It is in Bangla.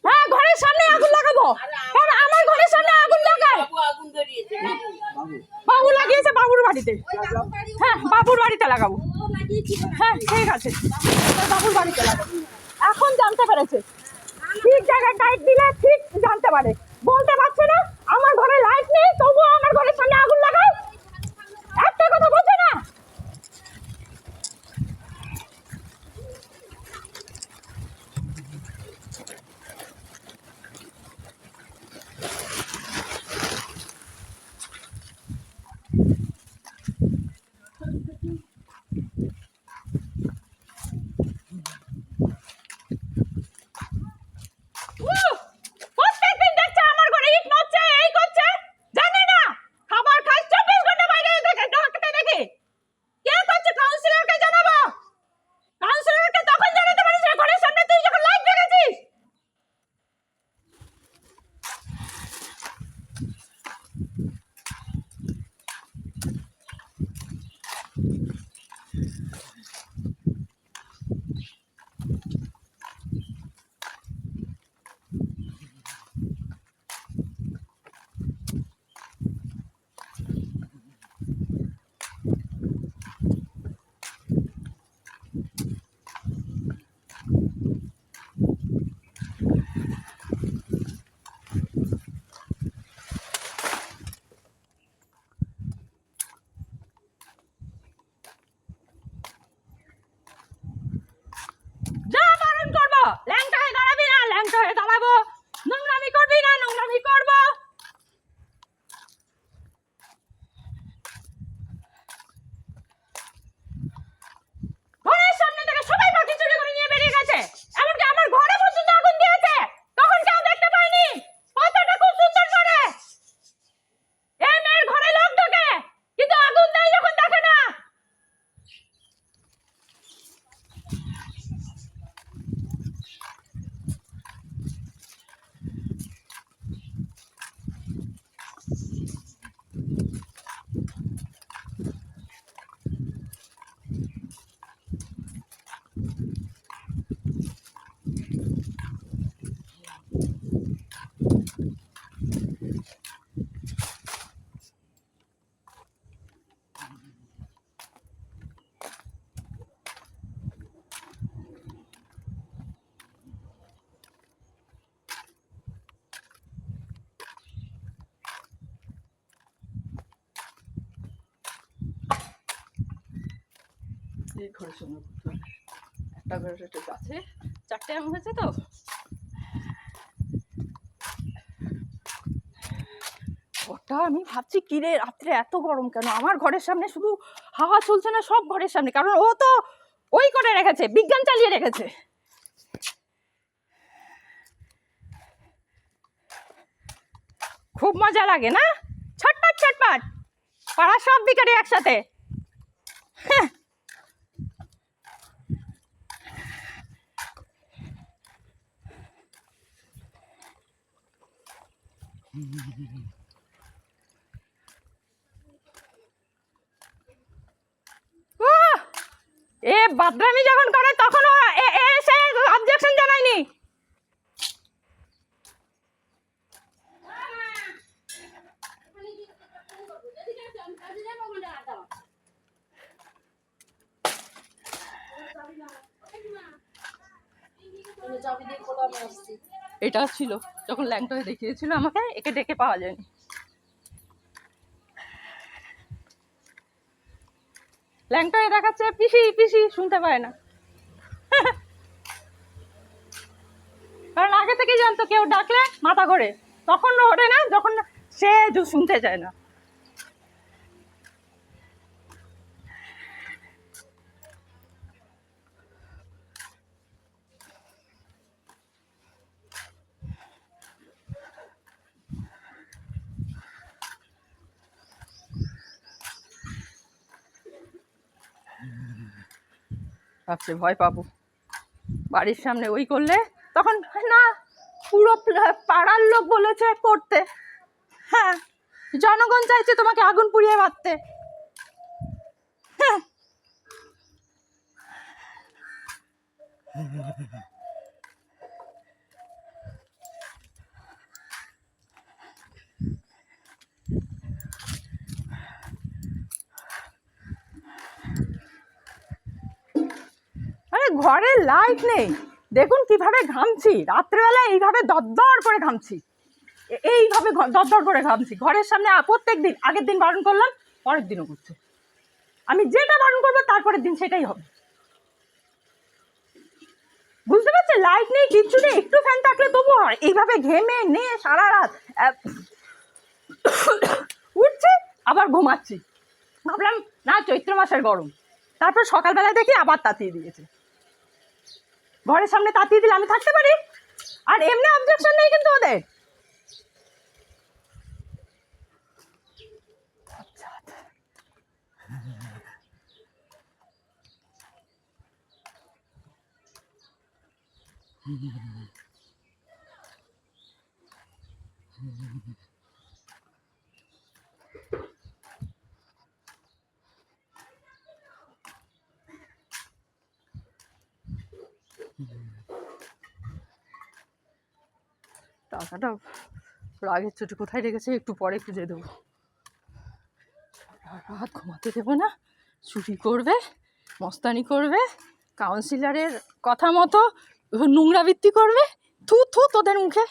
হ্যাঁ, ঘরের সামনে আগুন লাগাবো, কারণ আমার ঘরের সামনে আগুন লাগায়। বাবু লাগিয়েছে বাবুর বাড়িতে। হ্যাঁ, বাবুর বাড়িতে লাগাবো। হ্যাঁ ঠিক আছে, বাবুর বাড়িতে লাগাবো। এখন জানতে পেরেছে, ঠিক জায়গায় লাইট দিলে ঠিক জানতে পারে। বলতে পারছে না আমার ঘরে লাইট নেই, তবুও আমার ঘরের সামনে আগুন লাগায়। একটা কথা বলছে না। প্রত্যেকদিন দেখছে আমার ঘরে ইট মারছে, এই করছে, জানে না খাবার খাই 24 ঘন্টা বাইরে থেকে ডাকতে দেখি। কে করছে? কাউন্সিলরকে জানাবো। কাউন্সিলরকে তখন জানাতে পারিস না, ঘরের সামনে তুই যখন লাইট রেখেছিস। যা বারণ করবো, ল্যাংটা হয়ে দাঁড়াবি না, ল্যাংটা হয়ে দাঁড়াবো। নোংরামি করবি না, নোংরামি করবো। ঘরের সামনে থেকে সবাই বাকি চুরি করে নিয়ে বেরিয়ে গেছে, এমনকি আমার ঘরে পর্যন্ত আগুন দিয়েছে, তখন কেউ দেখতে পায়নি। কথাটা খুব সুন্দর করে এই মেয়ের ঘরে লোক ঢোকে, কিন্তু আগুন দেয় যখন দেখে না। এই ঘরের সঙ্গে একটা ঘরের একটা গাছে 4টে আম হয়েছে তো, ওটা আমি ভাবছি কিরে রাত্রে এত গরম কেন, আমার ঘরের সামনে শুধু হাওয়া চলছে না, সব ঘরের সামনে, কারণ ও তো ওই করে রেখেছে, বিজ্ঞান চালিয়ে রেখেছে। খুব মজা লাগে না, ছটপট ছটপট পাড়া সব বিকারে একসাথে। হ্যাঁ, এ বাদরামি যখন করে তখন ওরা এসে অবজেকশন জানায়নি। এটা ছিল যখন ল্যাংটা দেখিয়েছিল আমাকে, একে দেখে পাওয়া যায়নি। ল্যাংটা দেখাচ্ছে পিসি পিসি, শুনতে পায় না, কারণ আগে থেকেই জানতো কেউ ডাকলে মাথা ঘোরে, তখন ওঠে না যখন সে শুনতে চায় না। ভাবছে ভয় পাবো, বাড়ির সামনে ওই করলে তখন না, পুরো পাড়ার লোক বলেছে করতে। হ্যাঁ, জনগণ চাইছে তোমাকে আগুন পুড়িয়ে মারতে। ঘরে লাইট নেই, দেখুন কিভাবে ঘামছি, রাত্রেবেলা এইভাবে দরদর করে ঘামছি, এইভাবে দরদর করে ঘামছি। ঘরের সামনে প্রত্যেক দিন, আগের দিন বারণ করলাম, পরের দিনও করছে। আমি যেটা বারণ করবো তারপরের দিন সেটাই হবে, বুঝতে পারছেন? লাইট নেই, কিচ্ছু নেই, একটু ফ্যান থাকলে তবু হয়। এইভাবে ঘেমে নিয়ে সারা রাত উঠছে, আবার ঘুমাচ্ছি। ভাবলাম না, চৈত্র মাসের গরম। তারপর সকালবেলায় দেখি আবার তাতিয়ে দিয়েছে। ঘরের সামনে তাতিয়ে দিলে আমি থাকতে পারি? আর এমনি অবজেকশন নেই কিন্তু ওদের। টাকাটা রাগের চোটে কোথায় রেখেছে, একটু পরে খুঁজে দেবো। রাত ঘুমাতে দেবো না, চুরি করবে, মস্তানি করবে, কাউন্সিলরের কথা মতো নোংরাবৃত্তি করবে। থু থু তোদের মুখে।